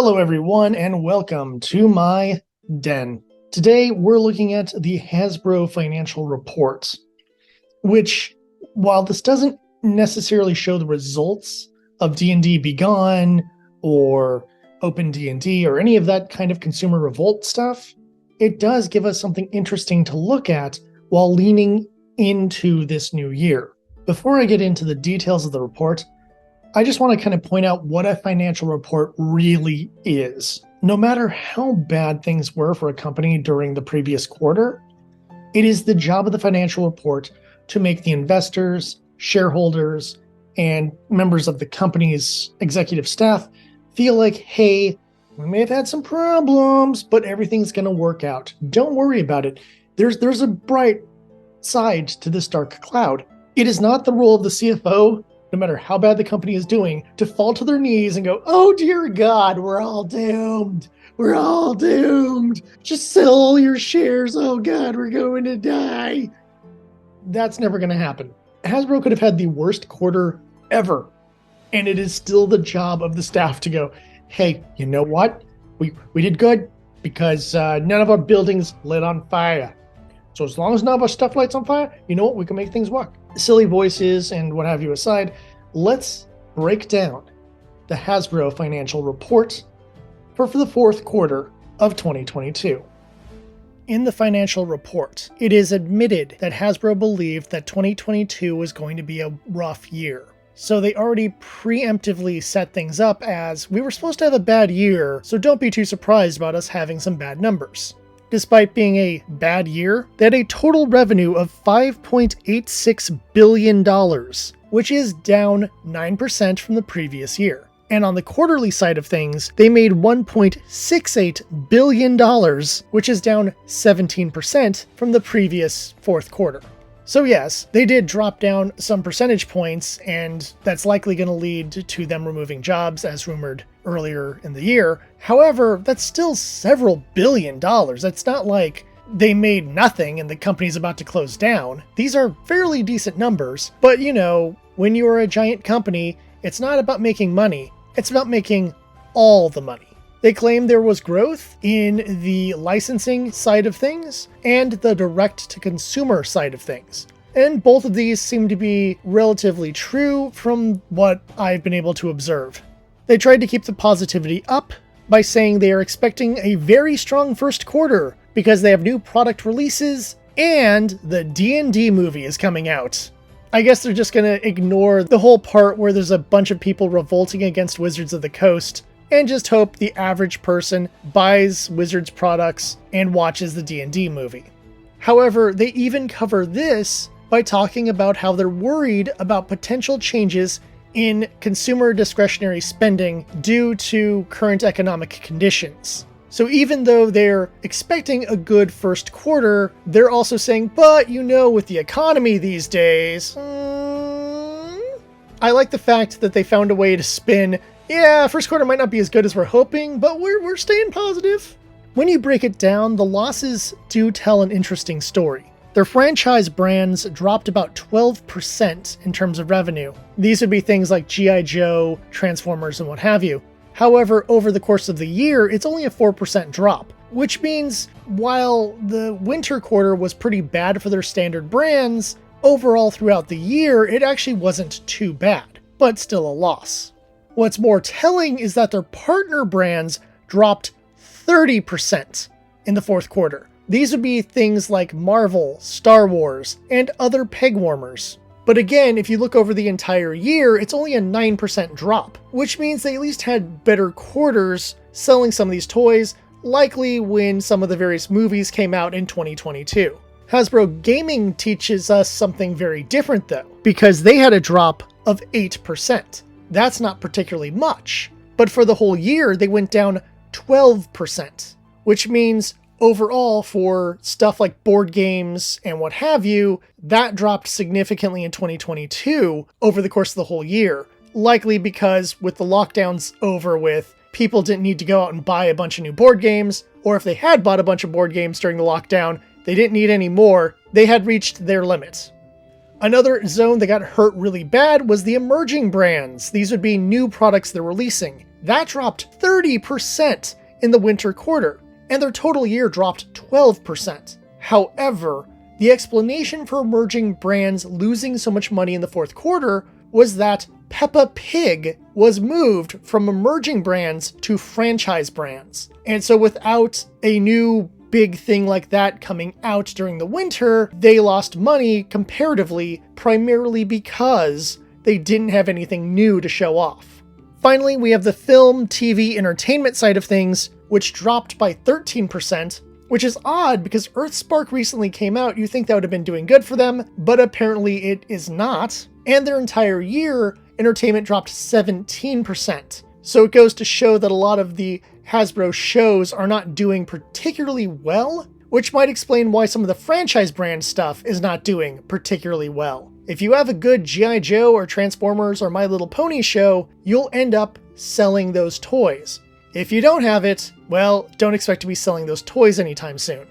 Hello, everyone, and welcome to my den. Today, we're looking at the Hasbro financial report, which, while this doesn't necessarily show the results of D&D Begone or Open D&D or any of that kind of consumer revolt stuff, it does give us something interesting to look at while leaning into this new year. Before I get into the details of the report, I just want to kind of point out what a financial report really is. No matter how bad things were for a company during the previous quarter, it is the job of the financial report to make the investors, shareholders, and members of the company's executive staff feel like, hey, we may have had some problems, but everything's going to work out. Don't worry about it. There's a bright side to this dark cloud. It is not the role of the CFO, no matter how bad the company is doing, to fall to their knees and go, oh dear God, we're all doomed. We're all doomed. Just sell all your shares. Oh God, we're going to die. That's never going to happen. Hasbro could have had the worst quarter ever, and it is still the job of the staff to go, hey, you know what? We did good because none of our buildings lit on fire. So as long as none of our stuff lights on fire, you know what? We can make things work. Silly voices and what have you aside, let's break down the Hasbro financial report for the fourth quarter of 2022. In the financial report, it is admitted that Hasbro believed that 2022 was going to be a rough year. So they already preemptively set things up as, we were supposed to have a bad year, so don't be too surprised about us having some bad numbers. Despite being a bad year, they had a total revenue of $5.86 billion, which is down 9% from the previous year. And on the quarterly side of things, they made $1.68 billion, which is down 17% from the previous fourth quarter. So yes, they did drop down some percentage points, and that's likely going to lead to them removing jobs, as rumored earlier in the year. However, that's still several billion dollars. That's not like they made nothing and the company's about to close down. These are fairly decent numbers, but you know, when you are a giant company, it's not about making money, it's about making all the money. They claim there was growth in the licensing side of things and the direct-to-consumer side of things. And both of these seem to be relatively true from what I've been able to observe. They tried to keep the positivity up by saying they are expecting a very strong first quarter because they have new product releases and the D&D movie is coming out. I guess they're just going to ignore the whole part where there's a bunch of people revolting against Wizards of the Coast and just hope the average person buys Wizards products and watches the D&D movie. However, they even cover this by talking about how they're worried about potential changes in consumer discretionary spending due to current economic conditions. So even though they're expecting a good first quarter, they're also saying, but you know, with the economy these days, I like the fact that they found a way to spin, yeah, first quarter might not be as good as we're hoping, but we're staying positive. When you break it down, the losses do tell an interesting story. Their franchise brands dropped about 12% in terms of revenue. These would be things like G.I. Joe, Transformers, and what have you. However, over the course of the year, it's only a 4% drop, which means while the winter quarter was pretty bad for their standard brands, overall throughout the year, it actually wasn't too bad, but still a loss. What's more telling is that their partner brands dropped 30% in the fourth quarter. These would be things like Marvel, Star Wars, and other peg warmers. But again, if you look over the entire year, it's only a 9% drop, which means they at least had better quarters selling some of these toys, likely when some of the various movies came out in 2022. Hasbro Gaming teaches us something very different though, because they had a drop of 8%. That's not particularly much, but for the whole year, they went down 12%, which means overall, for stuff like board games and what have you, that dropped significantly in 2022 over the course of the whole year. Likely because with the lockdowns over with, people didn't need to go out and buy a bunch of new board games, or if they had bought a bunch of board games during the lockdown, they didn't need any more. They had reached their limit. Another zone that got hurt really bad was the emerging brands. These would be new products they're releasing. That dropped 30% in the winter quarter, and their total year dropped 12%. However, the explanation for emerging brands losing so much money in the fourth quarter was that Peppa Pig was moved from emerging brands to franchise brands. And so without a new big thing like that coming out during the winter, they lost money comparatively, primarily because they didn't have anything new to show off. Finally, we have the film, TV, entertainment side of things, which dropped by 13%, which is odd because Earthspark recently came out. You think that would have been doing good for them, but apparently it is not. And their entire year, entertainment dropped 17%. So it goes to show that a lot of the Hasbro shows are not doing particularly well, which might explain why some of the franchise brand stuff is not doing particularly well. If you have a good G.I. Joe or Transformers or My Little Pony show, you'll end up selling those toys. If you don't have it, well, don't expect to be selling those toys anytime soon.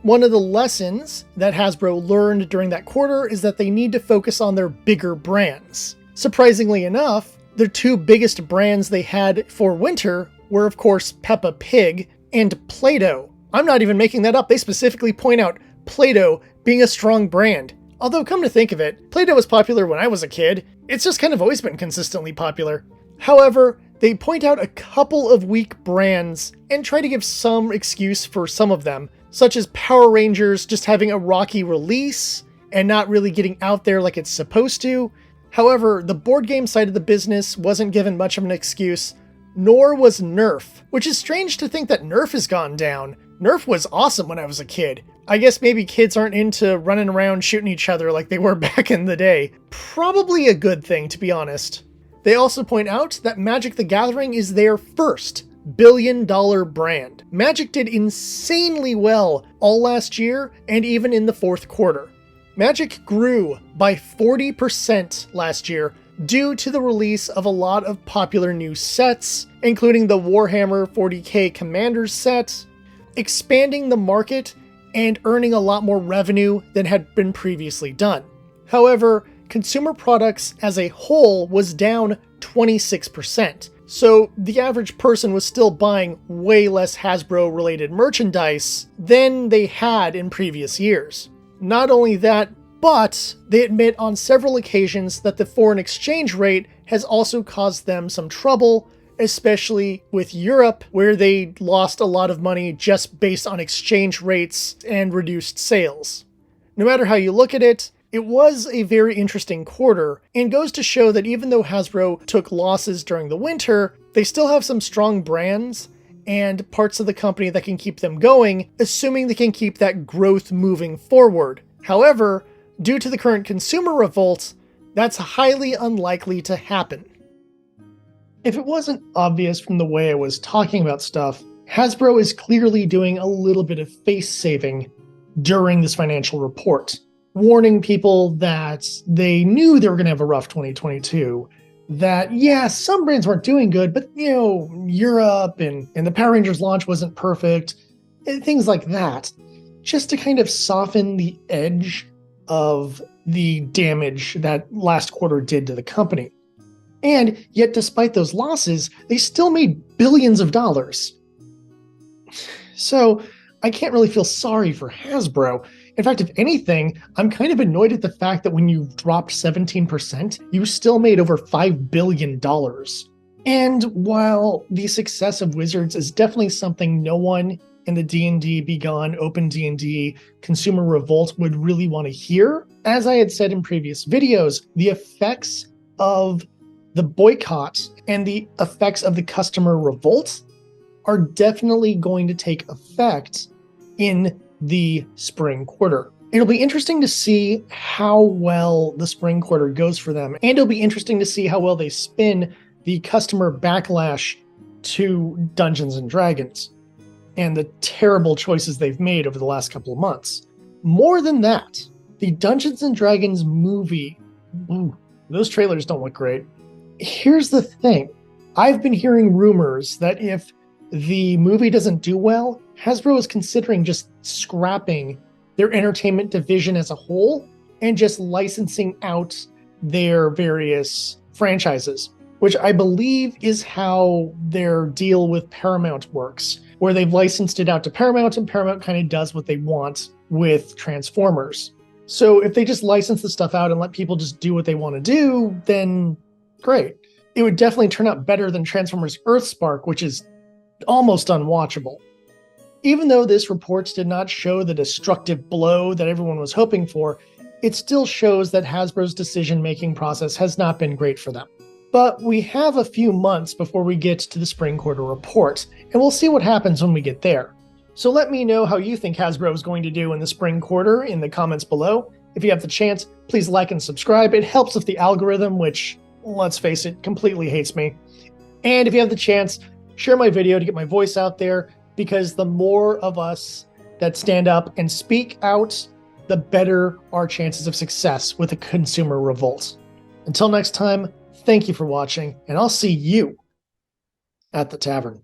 One of the lessons that Hasbro learned during that quarter is that they need to focus on their bigger brands. Surprisingly enough, the two biggest brands they had for winter were, of course, Peppa Pig and Play-Doh. I'm not even making that up. They specifically point out Play-Doh being a strong brand. Although, come to think of it, Play-Doh was popular when I was a kid. It's just kind of always been consistently popular. However, they point out a couple of weak brands and try to give some excuse for some of them, such as Power Rangers just having a rocky release and not really getting out there like it's supposed to. However, the board game side of the business wasn't given much of an excuse, nor was Nerf, which is strange to think that Nerf has gone down. Nerf was awesome when I was a kid. I guess maybe kids aren't into running around shooting each other like they were back in the day. Probably a good thing, to be honest. They also point out that Magic the Gathering is their first billion-dollar brand. Magic did insanely well all last year and even in the fourth quarter. Magic grew by 40% last year due to the release of a lot of popular new sets, including the Warhammer 40k Commanders set, expanding the market and earning a lot more revenue than had been previously done. However, consumer products as a whole was down 26%, so the average person was still buying way less Hasbro-related merchandise than they had in previous years. Not only that, but they admit on several occasions that the foreign exchange rate has also caused them some trouble, especially with Europe, where they lost a lot of money just based on exchange rates and reduced sales. No matter how you look at it, it was a very interesting quarter, and goes to show that even though Hasbro took losses during the winter, they still have some strong brands and parts of the company that can keep them going, assuming they can keep that growth moving forward. However, due to the current consumer revolt, that's highly unlikely to happen. If it wasn't obvious from the way I was talking about stuff, Hasbro is clearly doing a little bit of face saving during this financial report, warning people that they knew they were going to have a rough 2022, that, yeah, some brands weren't doing good, but, Europe and the Power Rangers launch wasn't perfect, and things like that, just to kind of soften the edge of the damage that last quarter did to the company. And yet, despite those losses, they still made billions of dollars. So, I can't really feel sorry for Hasbro. In fact, if anything, I'm kind of annoyed at the fact that when you dropped 17%, you still made over $5 billion. And while the success of Wizards is definitely something no one in the D&D Be Gone Open D&D consumer revolt would really want to hear, as I had said in previous videos, the effects of the boycott and the effects of the customer revolt are definitely going to take effect in the spring quarter. It'll be interesting to see how well the spring quarter goes for them, and it'll be interesting to see how well they spin the customer backlash to Dungeons and Dragons and the terrible choices they've made over the last couple of months. More than that, the Dungeons and Dragons movie, those trailers don't look great. Here's the thing. I've been hearing rumors that if the movie doesn't do well, Hasbro is considering just scrapping their entertainment division as a whole and just licensing out their various franchises. which I believe is how their deal with Paramount works, where they've licensed it out to Paramount and Paramount kind of does what they want with Transformers. So if they just license the stuff out and let people just do what they want to do, then great. It would definitely turn out better than Transformers Earthspark, which is almost unwatchable. Even though this report did not show the destructive blow that everyone was hoping for, it still shows that Hasbro's decision-making process has not been great for them. But we have a few months before we get to the spring quarter report, and we'll see what happens when we get there. So let me know how you think Hasbro is going to do in the spring quarter in the comments below. If you have the chance, please like and subscribe. It helps with the algorithm, which, let's face it, completely hates me. And if you have the chance, share my video to get my voice out there, because the more of us that stand up and speak out, the better our chances of success with a consumer revolt. Until next time, thank you for watching, and I'll see you at the tavern.